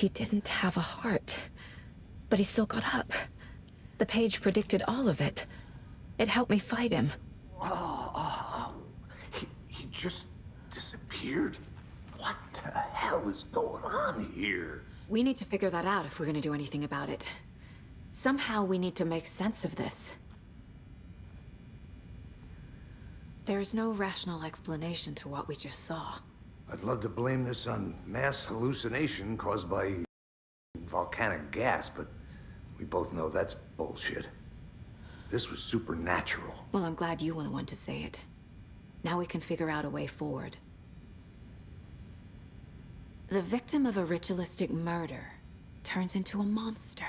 he didn't have a heart. But he still got up. The page predicted all of it. It helped me fight him. He just disappeared? What the hell is going on here? We need to figure that out if we're gonna do anything about it. Somehow we need to make sense of this. There's no rational explanation to what we just saw. I'd love to blame this on mass hallucination caused by volcanic gas, but we both know that's bullshit. This was supernatural. Well, I'm glad you were the one to say it. Now we can figure out a way forward. The victim of a ritualistic murder turns into a monster.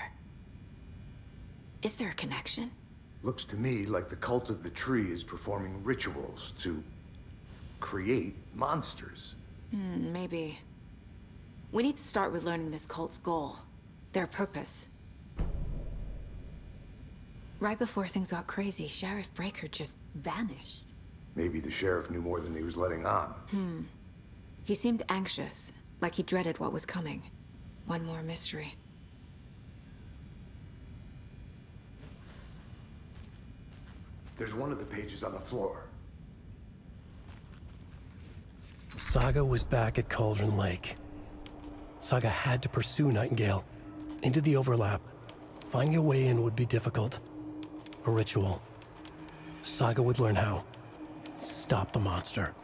Is there a connection? Looks to me like the cult of the tree is performing rituals to create monsters. Maybe. We need to start with learning this cult's goal. Their purpose. Right before things got crazy, Sheriff Breaker just vanished. Maybe the sheriff knew more than he was letting on. He seemed anxious, like he dreaded what was coming. One more mystery. There's one of the pages on the floor. Saga was back at Cauldron Lake. Saga had to pursue Nightingale. Into the overlap. Finding a way in would be difficult. A ritual. Saga would learn how. Stop the monster.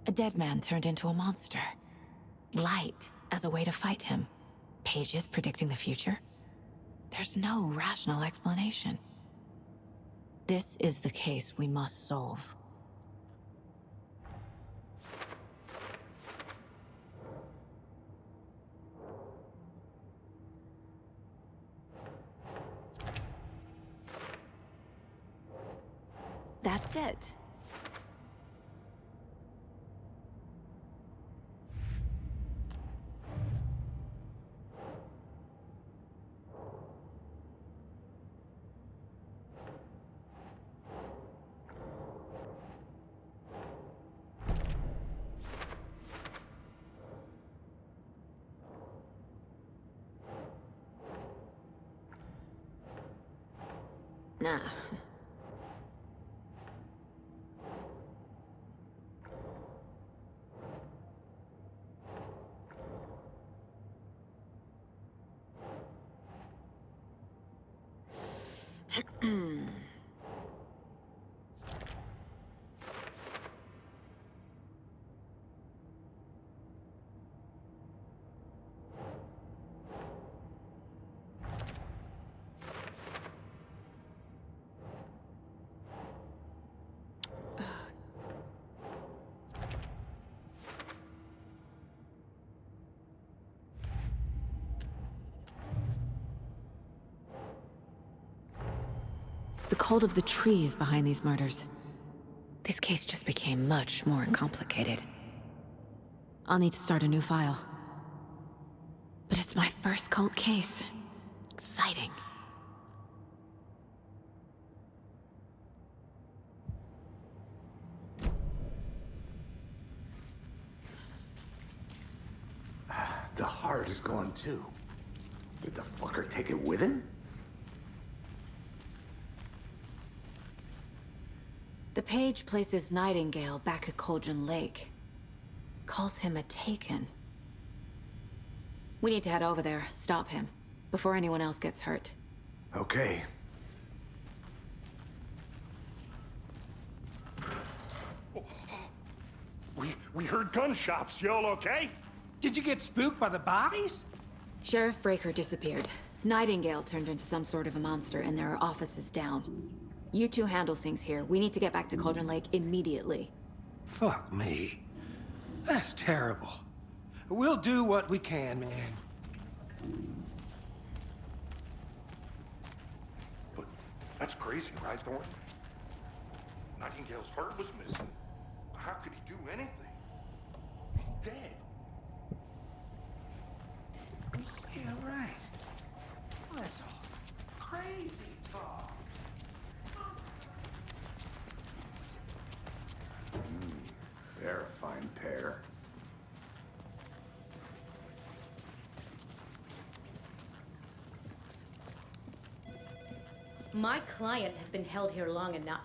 A dead man turned into a monster. Light as a way to fight him. Pages predicting the future. There's no rational explanation. This is the case we must solve. That's it. Nah. The cult of the tree is behind these murders. This case just became much more complicated. I'll need to start a new file. But it's my first cult case. Exciting. The heart is gone too. Did the fucker take it with him? The page places Nightingale back at Cauldron Lake. Calls him a Taken. We need to head over there, stop him, before anyone else gets hurt. Okay. We heard gunshots. Y'all okay? Did you get spooked by the bodies? Sheriff Breaker disappeared. Nightingale turned into some sort of a monster, and there are offices down. You two handle things here. We need to get back to Cauldron Lake immediately. Fuck me. That's terrible. We'll do what we can, man. But that's crazy, right, Thornton? Nightingale's heart was missing. How could he do anything? He's dead. pair. My client has been held here long enough.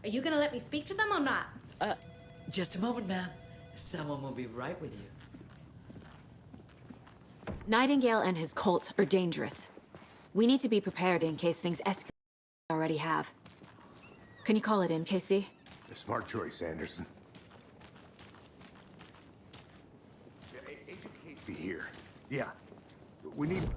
Are you gonna let me speak to them or not? Just a moment, ma'am. Someone will be right with you. Nightingale and his cult are dangerous. We need to be prepared in case things escalate already have. Can you call it in, Casey? A smart choice, Anderson. Yeah, Agent Casey here. Yeah. We need...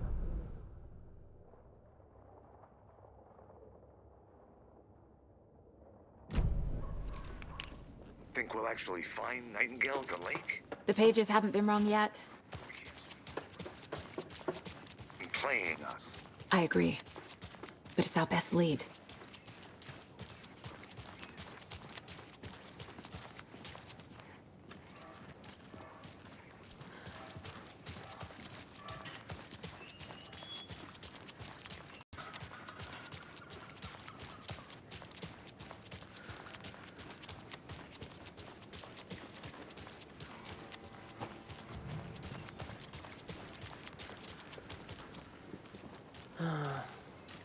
Think we'll actually find Nightingale at the lake? The pages haven't been wrong yet. And playing us. I agree. But it's our best lead.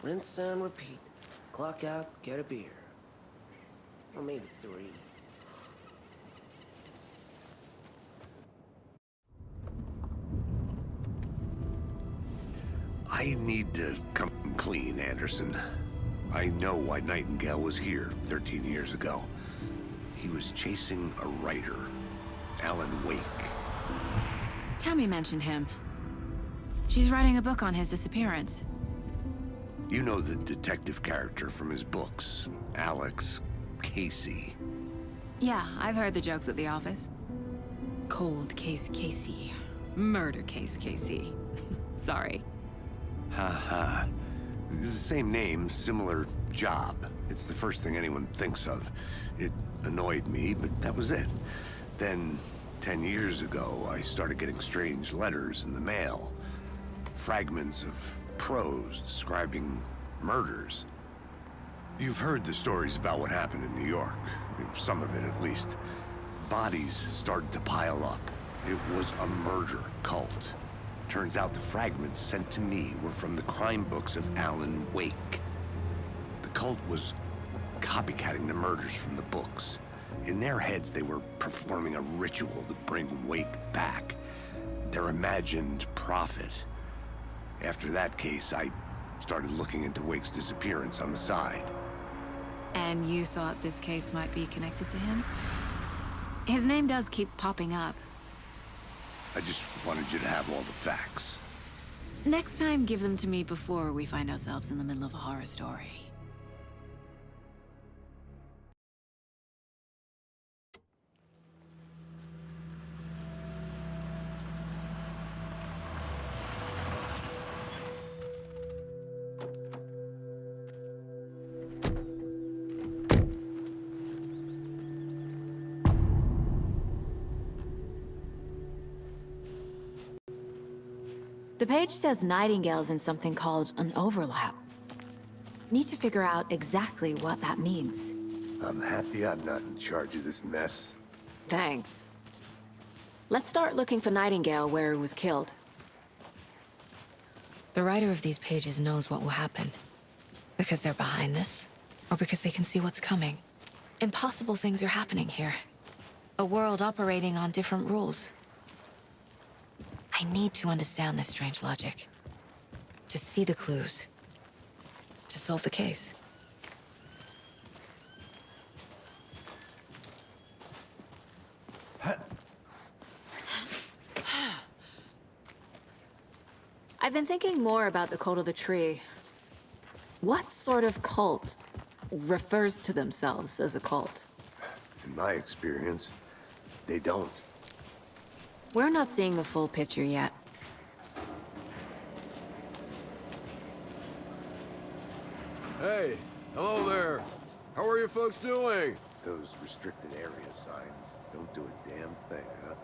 Rinse and repeat. Clock out, get a beer. Or maybe 3. I need to come clean, Anderson. I know why Nightingale was here 13 years ago. He was chasing a writer, Alan Wake. Tammy mentioned him. She's writing a book on his disappearance. You know the detective character from his books, Alex Casey. Yeah, I've heard the jokes at the office. Cold case Casey. Murder case Casey. Sorry. Ha. It's the same name, similar job. It's the first thing anyone thinks of. It annoyed me, but that was it. Then, 10 years ago, I started getting strange letters in the mail. Fragments of prose describing murders. You've heard the stories about what happened in New York. Some of it, at least. Bodies started to pile up. It was a murder cult. Turns out the fragments sent to me were from the crime books of Alan Wake. The cult was copycatting the murders from the books. In their heads, they were performing a ritual to bring Wake back. Their imagined prophet. After that case, I started looking into Wake's disappearance on the side. And you thought this case might be connected to him? His name does keep popping up. I just wanted you to have all the facts. Next time, give them to me before we find ourselves in the middle of a horror story. The page says Nightingale's in something called an overlap. Need to figure out exactly what that means. I'm happy I'm not in charge of this mess. Thanks. Let's start looking for Nightingale where he was killed. The writer of these pages knows what will happen. Because they're behind this, or because they can see what's coming. Impossible things are happening here. A world operating on different rules. I need to understand this strange logic. To see the clues. To solve the case. I've been thinking more about the cult of the tree. What sort of cult refers to themselves as a cult? In my experience, they don't. We're not seeing the full picture yet. Hey, hello there. How are you folks doing? Those restricted area signs don't do a damn thing, huh?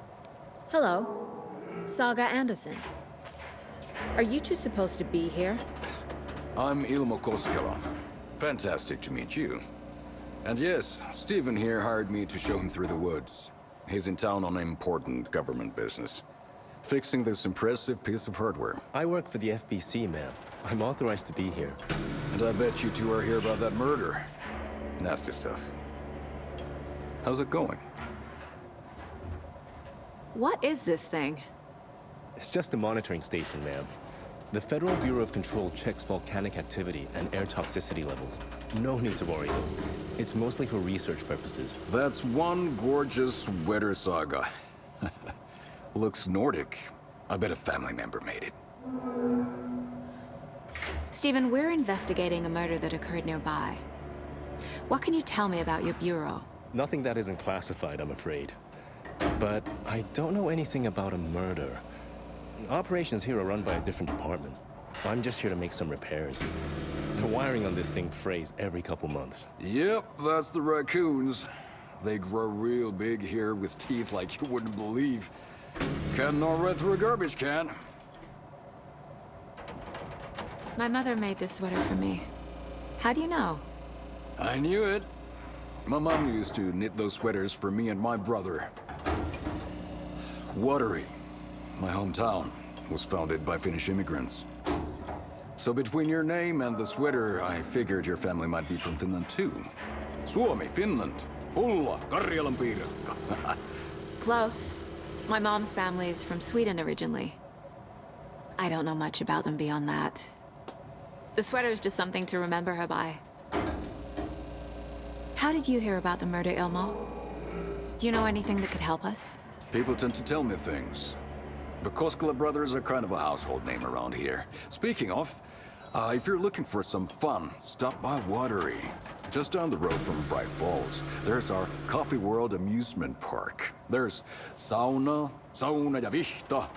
Hello, Saga Anderson. Are you two supposed to be here? I'm Ilmo Koskela. Fantastic to meet you. And yes, Stephen here hired me to show him through the woods. He's in town on important government business. Fixing this impressive piece of hardware. I work for the FBC, ma'am. I'm authorized to be here. And I bet you two are here about that murder. Nasty stuff. How's it going? What is this thing? It's just a monitoring station, ma'am. The Federal Bureau of Control checks volcanic activity and air toxicity levels. No need to worry, though. It's mostly for research purposes. That's one gorgeous sweater saga. Looks Nordic. I bet a family member made it. Stephen, we're investigating a murder that occurred nearby. What can you tell me about your bureau? Nothing that isn't classified, I'm afraid. But I don't know anything about a murder. Operations here are run by a different department. I'm just here to make some repairs. The wiring on this thing frays every couple months. Yep, that's the raccoons. They grow real big here with teeth like you wouldn't believe. Can't gnaw right through a garbage can. My mother made this sweater for me. How do you know? I knew it. My mom used to knit those sweaters for me and my brother. Watery, my hometown, was founded by Finnish immigrants. So between your name and the sweater, I figured your family might be from Finland too. Suomi, Finland. Pulla, Karjalan piirakka. Close. My mom's family is from Sweden originally. I don't know much about them beyond that. The sweater is just something to remember her by. How did you hear about the murder, Ilmo? Do you know anything that could help us? People tend to tell me things. The Koskela brothers are kind of a household name around here. Speaking of, if you're looking for some fun, stop by Watery. Just down the road from Bright Falls, there's our Coffee World amusement park. There's sauna ja vihta.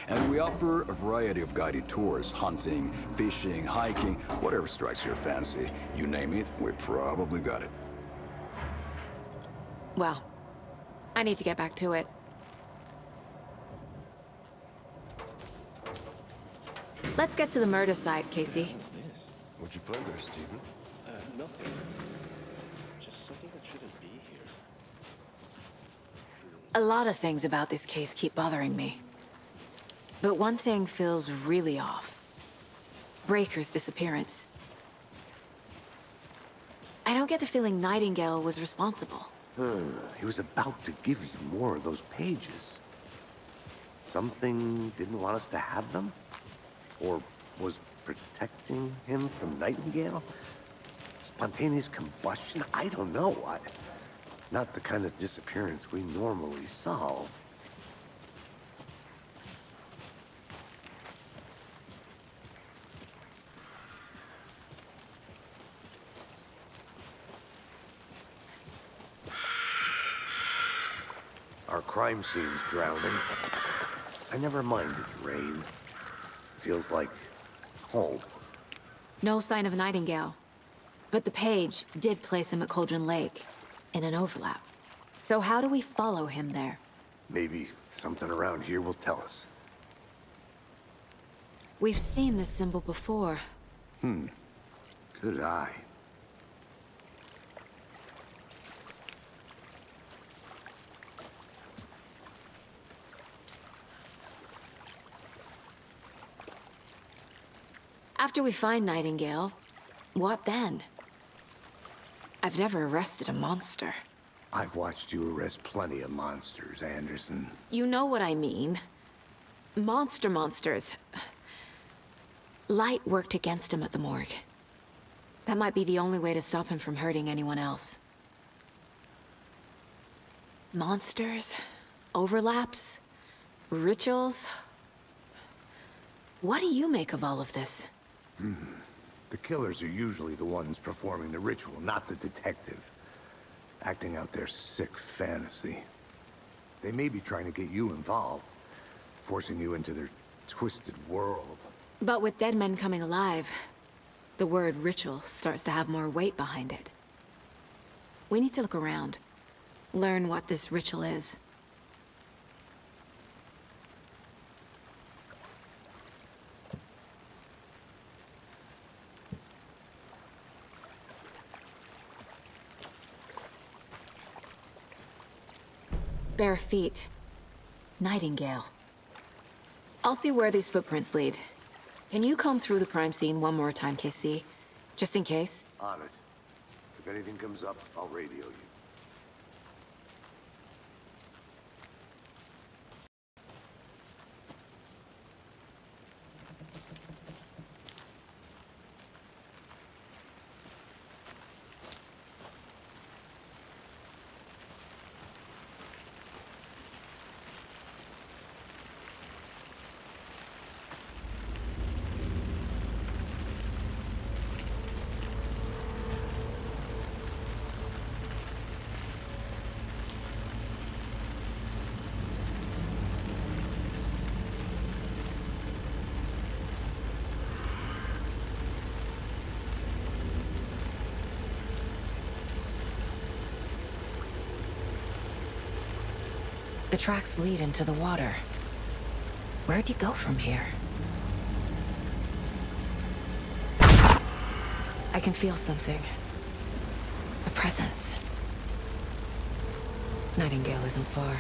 And we offer a variety of guided tours, hunting, fishing, hiking, whatever strikes your fancy. You name it, we probably got it. Well, I need to get back to it. Let's get to the murder site, Casey. What's this? What'd you find there, Stephen? Nothing. Just something that shouldn't be here. A lot of things about this case keep bothering me. But one thing feels really off. Breaker's disappearance. I don't get the feeling Nightingale was responsible. He was about to give you more of those pages. Something didn't want us to have them? Or was protecting him from Nightingale? Spontaneous combustion? I don't know. Not the kind of disappearance we normally solve. Our crime scene's drowning. I never minded rain. Feels like home. No sign of Nightingale. But the page did place him at Cauldron Lake, in an overlap. So how do we follow him there? Maybe something around here will tell us. We've seen this symbol before. Good eye. After we find Nightingale, what then? I've never arrested a monster. I've watched you arrest plenty of monsters, Anderson. You know what I mean. Monsters. Light worked against him at the morgue. That might be the only way to stop him from hurting anyone else. Monsters? Overlaps? Rituals? What do you make of all of this? The killers are usually the ones performing the ritual, not the detective. Acting out their sick fantasy. They may be trying to get you involved, forcing you into their twisted world. But with dead men coming alive, the word ritual starts to have more weight behind it. We need to look around, learn what this ritual is. Bare feet. Nightingale. I'll see where these footprints lead. Can you comb through the crime scene one more time, KC? Just in case? On it. If anything comes up, I'll radio you. The tracks lead into the water. Where'd he go from here? I can feel something. A presence. Nightingale isn't far.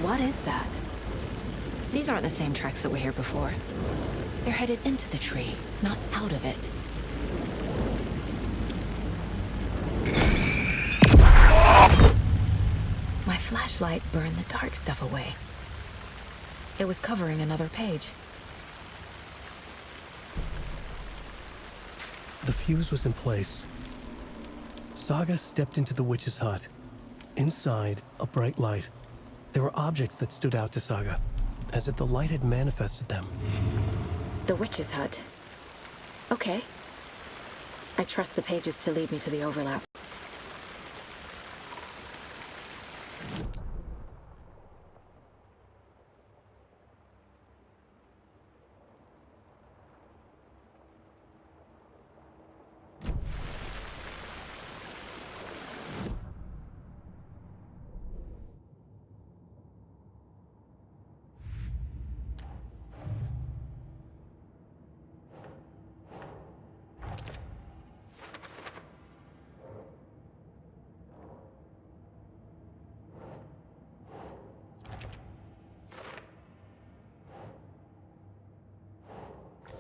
What is that? These aren't the same tracks that were here before. They're headed into the tree, not out of it. My flashlight burned the dark stuff away. It was covering another page. The fuse was in place. Saga stepped into the witch's hut. Inside, a bright light. There were objects that stood out to Saga, as if the light had manifested them. The witch's hut. Okay. I trust the pages to lead me to the overlap.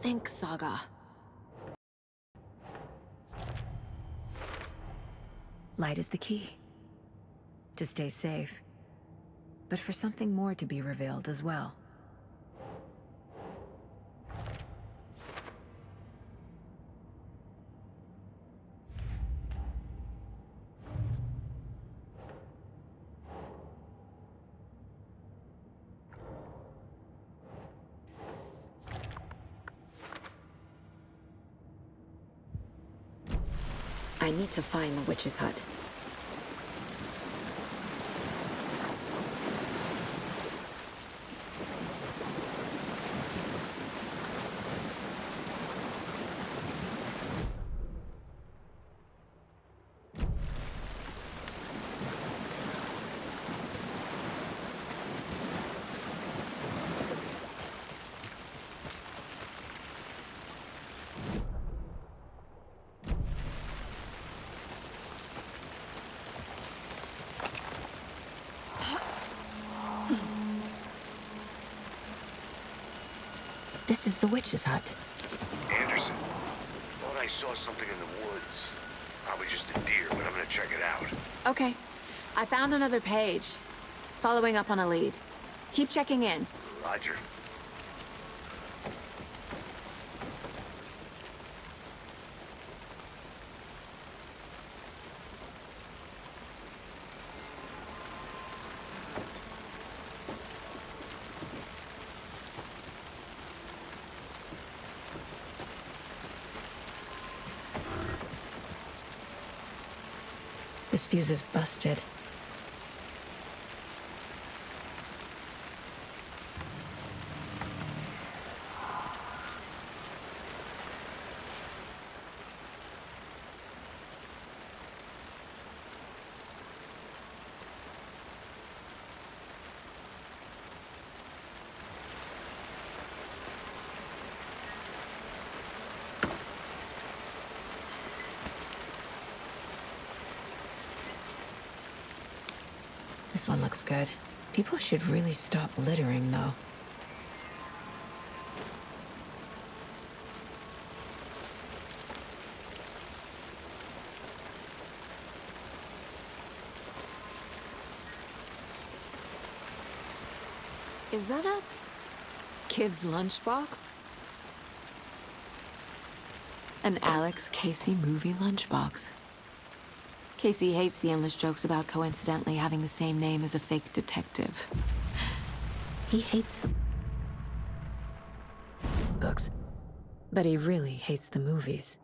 Think, Saga. Light is the key. To stay safe. But for something more to be revealed as well. I need to find the witch's hut. This is the witch's hut. Anderson, thought I saw something in the woods. Probably just a deer, but I'm gonna check it out. Okay. I found another page. Following up on a lead. Keep checking in. Roger. This fuse is busted. This one looks good. People should really stop littering, though. Is that a kid's lunchbox? An Alex Casey movie lunchbox. Casey hates the endless jokes about coincidentally having the same name as a fake detective. He hates the books, but he really hates the movies.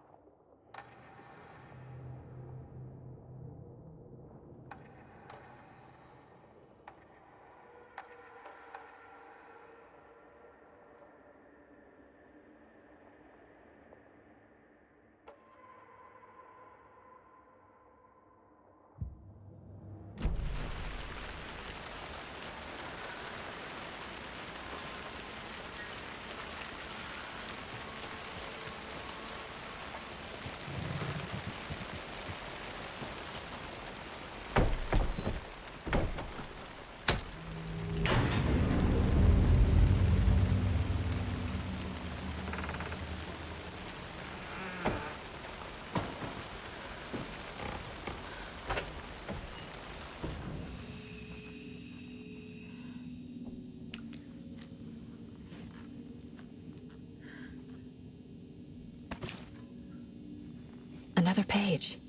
Another page.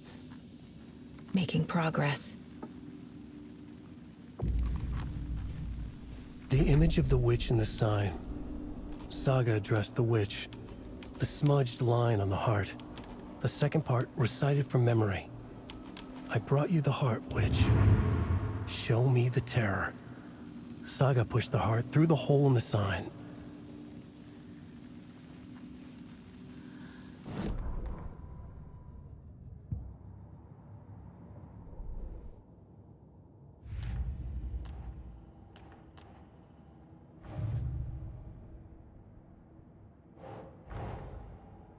Making progress. The image of the witch in the sign. Saga addressed the witch. The smudged line on the heart. The second part recited from memory. I brought you the heart, witch. Show me the terror. Saga pushed the heart through the hole in the sign.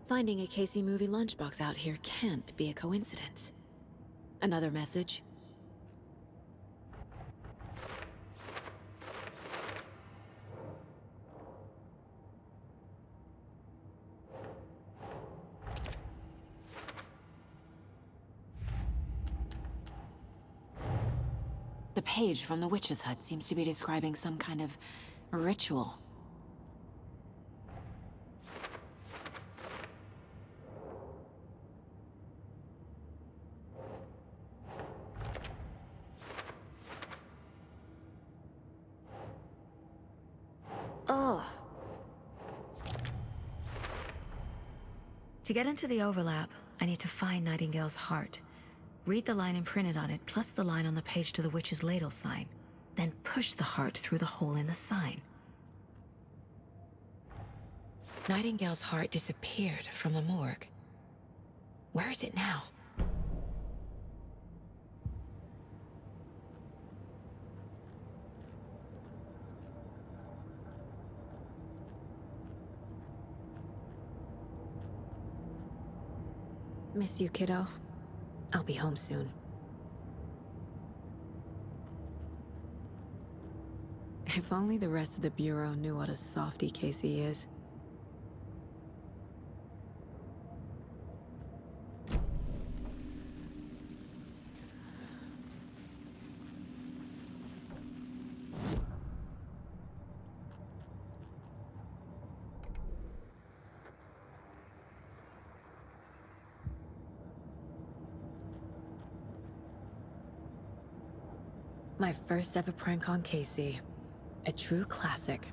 Finding a Casey movie lunchbox out here can't be a coincidence. Another message. The page from the witch's hut seems to be describing some kind of ritual. Ugh. To get into the overlap, I need to find Nightingale's heart. Read the line imprinted on it, plus the line on the page to the witch's ladle sign. Then push the heart through the hole in the sign. Nightingale's heart disappeared from the morgue. Where is it now? Miss you, kiddo. I'll be home soon. If only the rest of the Bureau knew what a softy Casey is. My first ever prank on Casey. A true classic.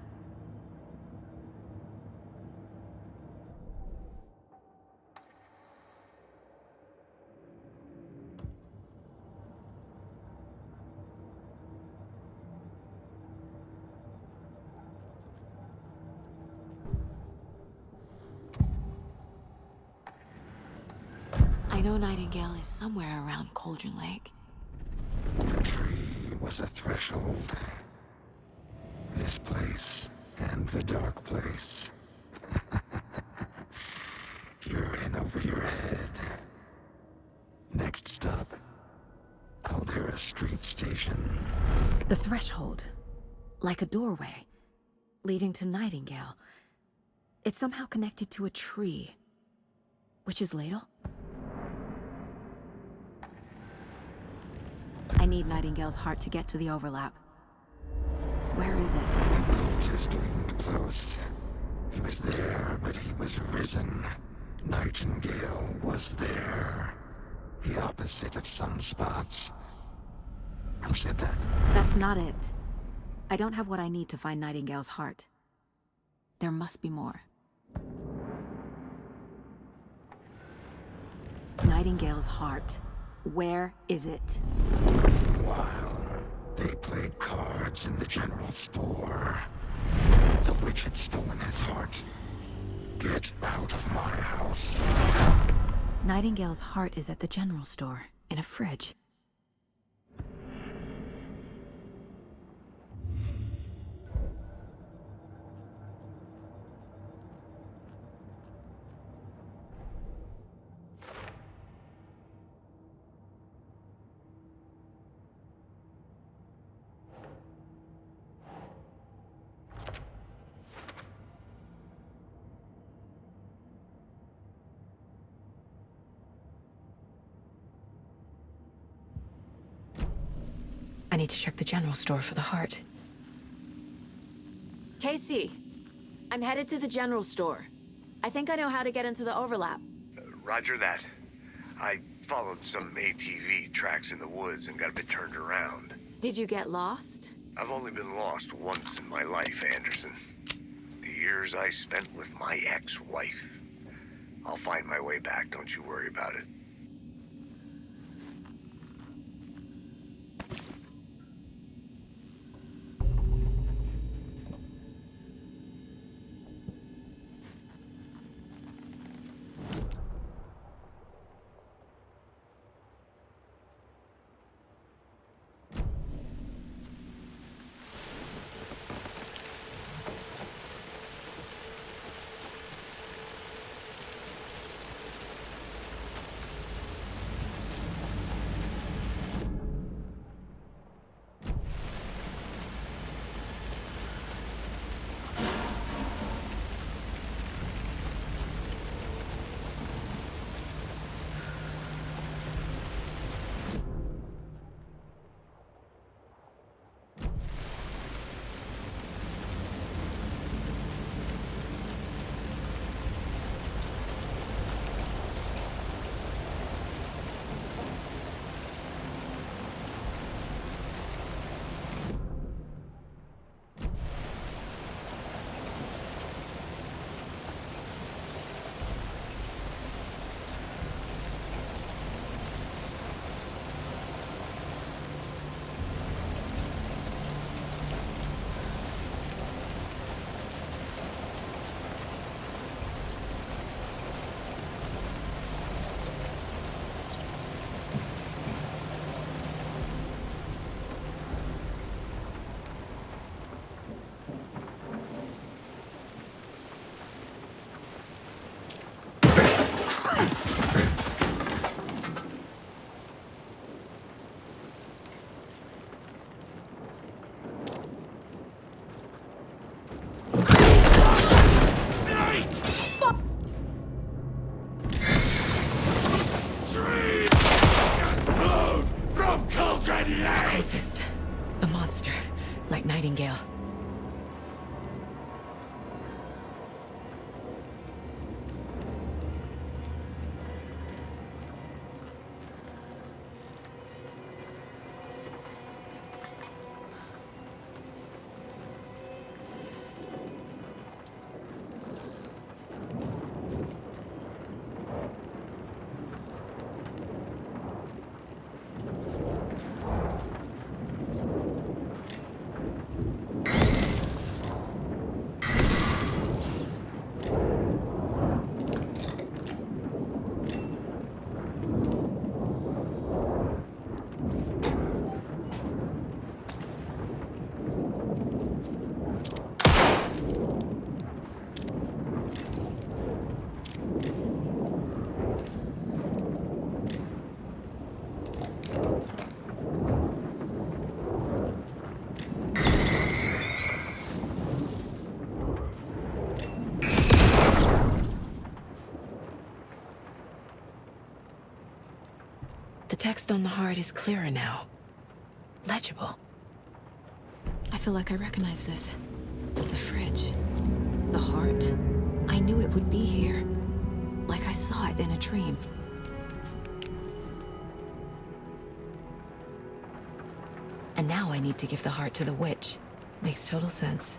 know Nightingale is somewhere around Cauldron Lake. The tree was a threshold. This place and the dark place. You're in over your head. Next stop, Caldera Street Station. The threshold. Like a doorway. Leading to Nightingale. It's somehow connected to a tree. Witch's Ladle? I need Nightingale's heart to get to the overlap. Where is it? The cultist leaned close. He was there, but he was risen. Nightingale was there. The opposite of sunspots. Who said that? That's not it. I don't have what I need to find Nightingale's heart. There must be more. Nightingale's heart. Where is it? Meanwhile, they played cards in the general store. The witch had stolen his heart. Get out of my house. Nightingale's heart is at the general store, in a fridge. I need to check the general store for the heart. Casey, I'm headed to the general store. I think I know how to get into the overlap. Roger that. I followed some ATV tracks in the woods and got a bit turned around. Did you get lost? I've only been lost once in my life, Anderson. The years I spent with my ex-wife. I'll find my way back, don't you worry about it. Cultist. A monster. Like Nightingale. text on the heart is clearer now. Legible. I feel like I recognize this. The fridge. The heart. I knew it would be here. Like I saw it in a dream. And now I need to give the heart to the witch. Makes total sense.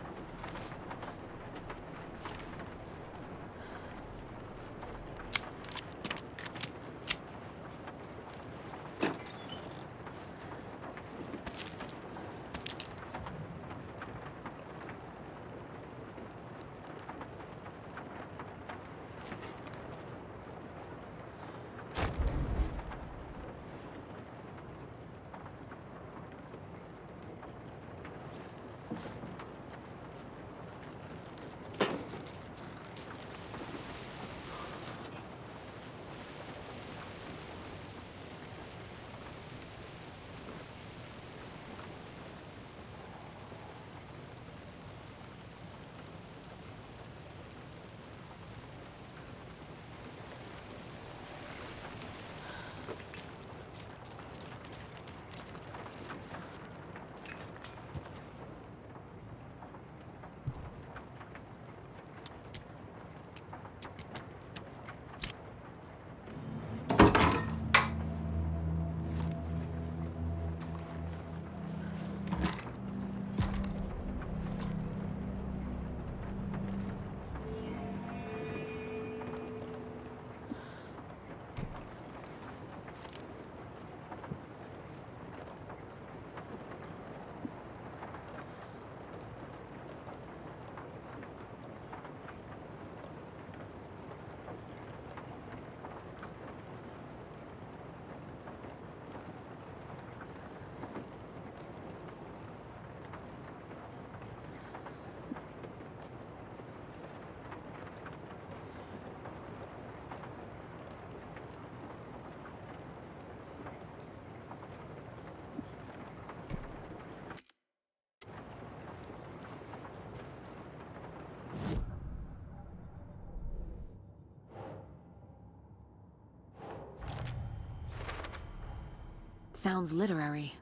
Sounds literary.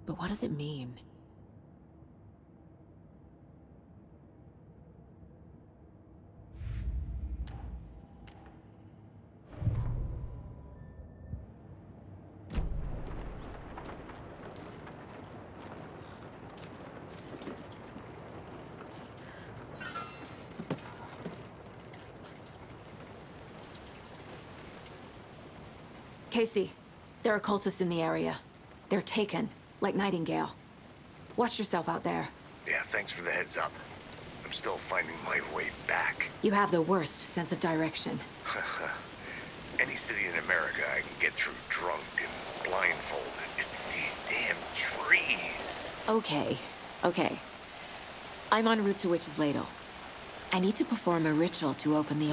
But what does it mean? Casey, there are cultists in the area. They're taken, like Nightingale. Watch yourself out there. Yeah, thanks for the heads up. I'm still finding my way back. You have the worst sense of direction. Any city in America I can get through drunk and blindfolded. It's these damn trees. Okay. I'm en route to Witch's Ladle. I need to perform a ritual to open the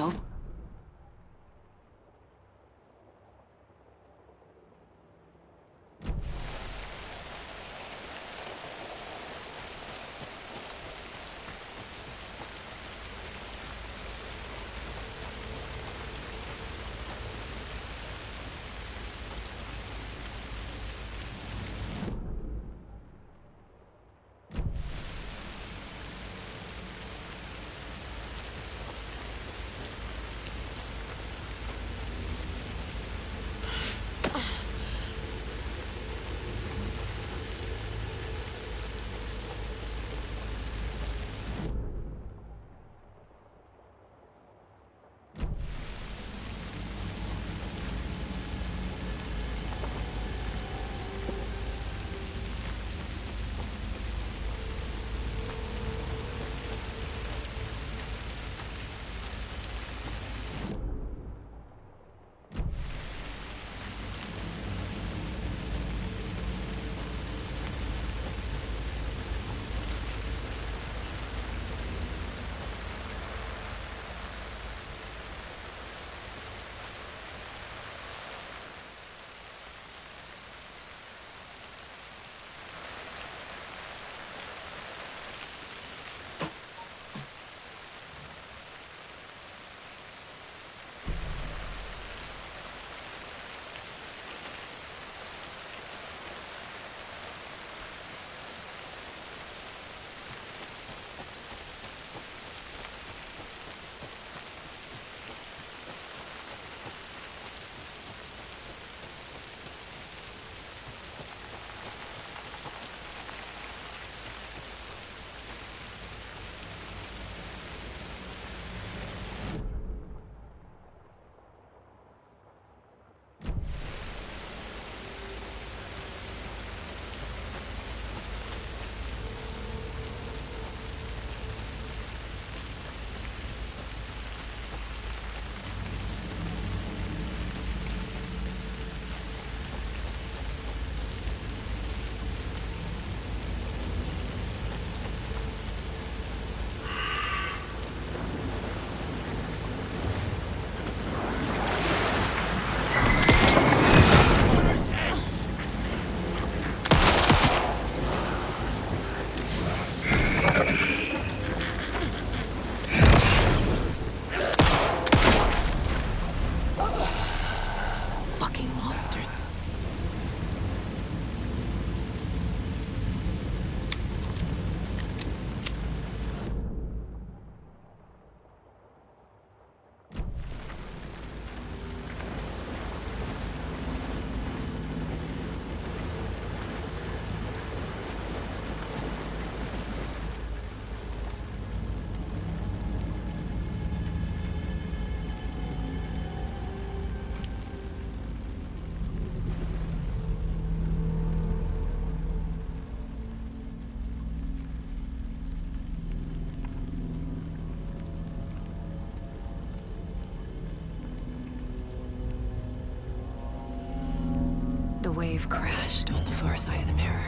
wave crashed on the far side of the mirror.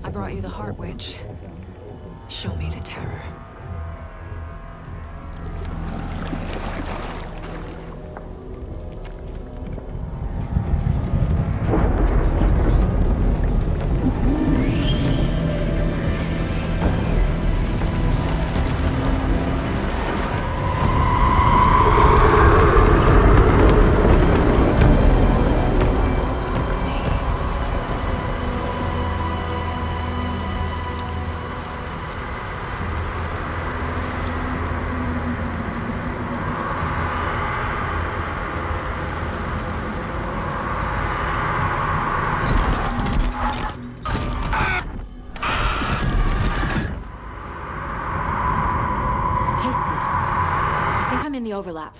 I brought you the Heart Witch. Show me the terror. In the overlap.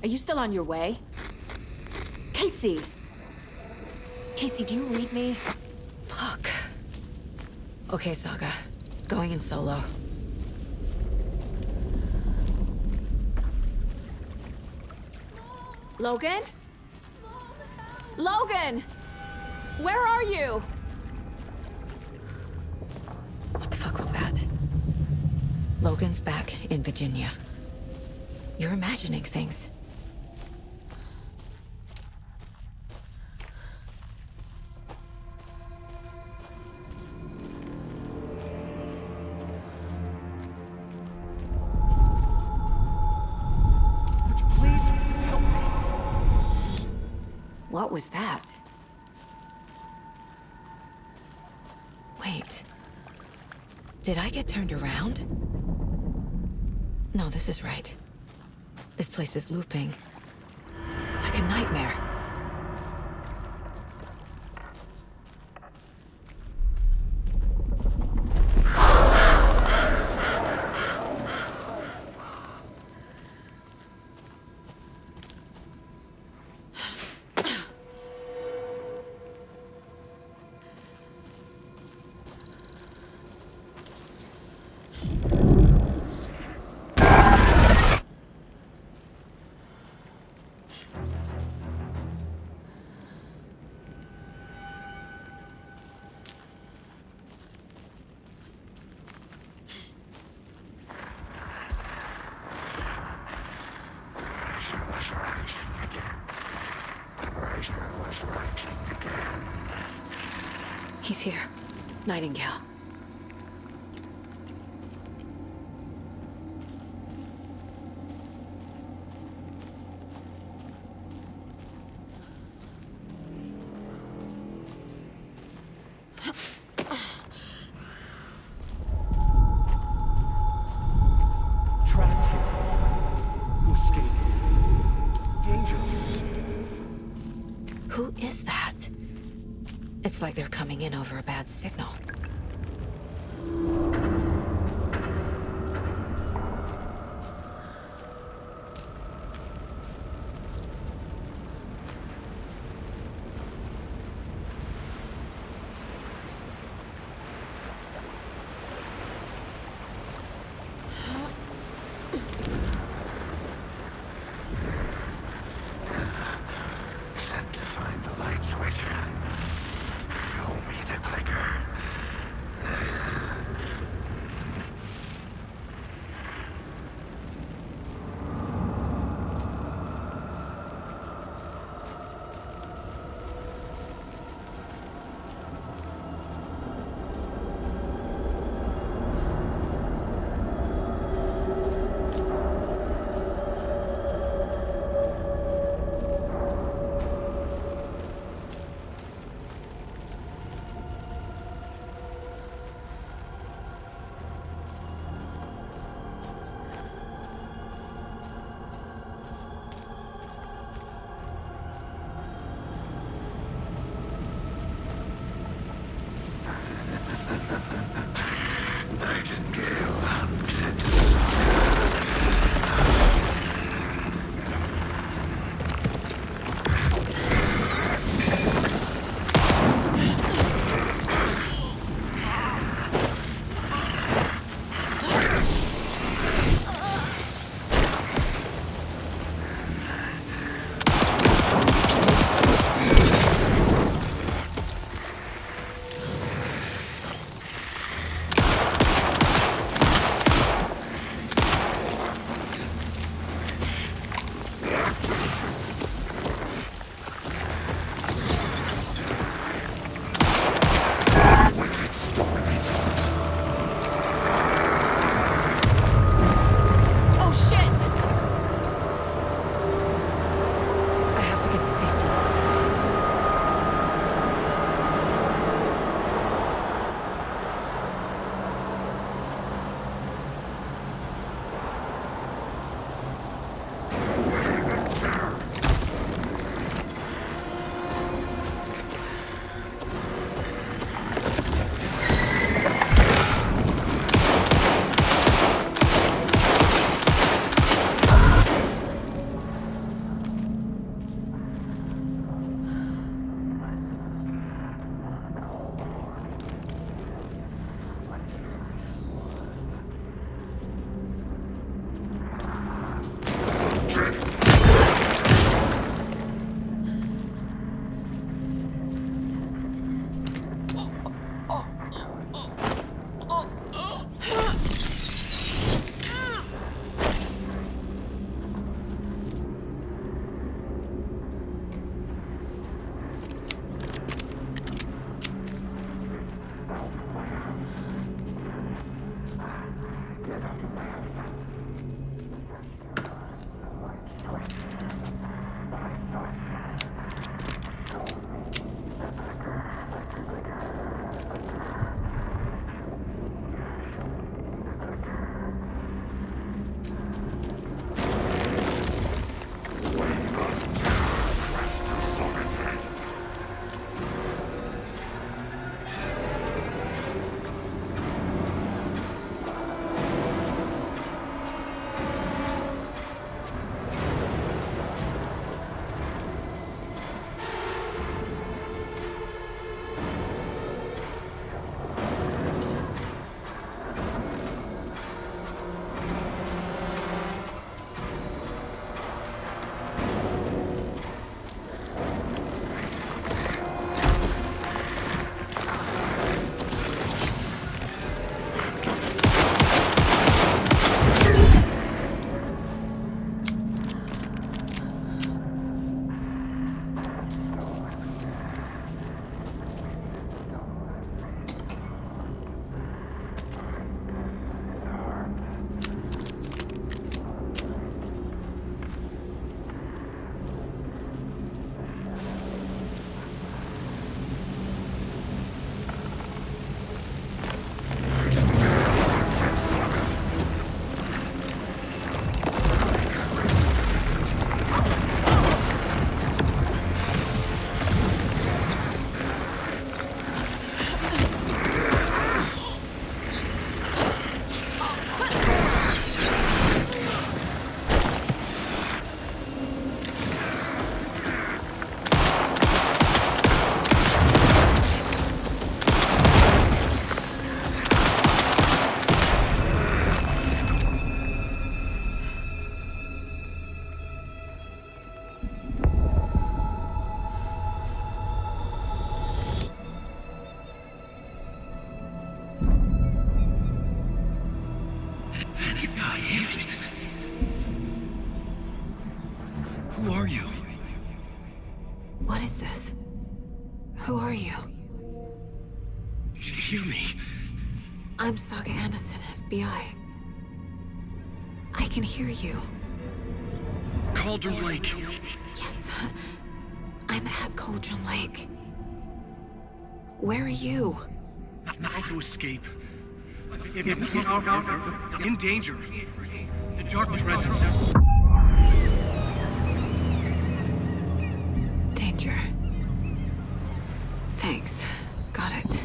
Are you still on your way? Casey! Casey, do you read me? Fuck. Okay, Saga. Going in solo. Logan? Logan! Where are you? What the fuck was that? Logan's back in Virginia. You're imagining things. Please help me. What was that? Wait. Did I get turned around? No, this is right. This place is looping. Like a nightmare. He's here. Nightingale. Trapped here. To escape. Danger. Who is that? It's like they're coming in over a bad signal. Sent to find the light switch. Show me the clicker. Who are you? What is this? Who are you? Hear me. I'm Saga Anderson, FBI. I can hear you. Cauldron Lake. Yes, I'm at Cauldron Lake. Where are you? How to escape. In danger. The dark presence. Danger. Thanks. Got it.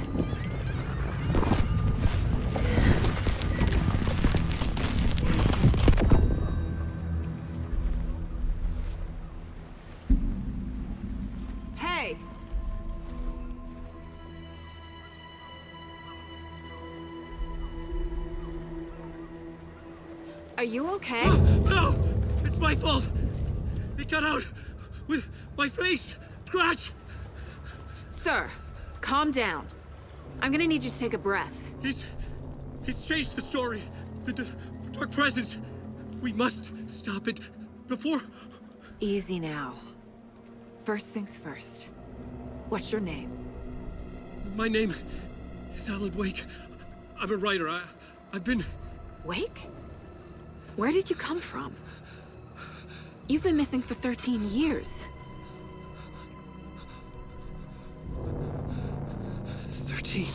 Hey! Are you okay? No! It's my fault! It got out with my face! Scratch! Sir, calm down. I'm gonna need you to take a breath. He's changed the story. The dark presence. We must stop it before... Easy now. First things first. What's your name? My name is Alan Wake. I'm a writer. I've been... Wake? Where did you come from? You've been missing for 13 years. 13?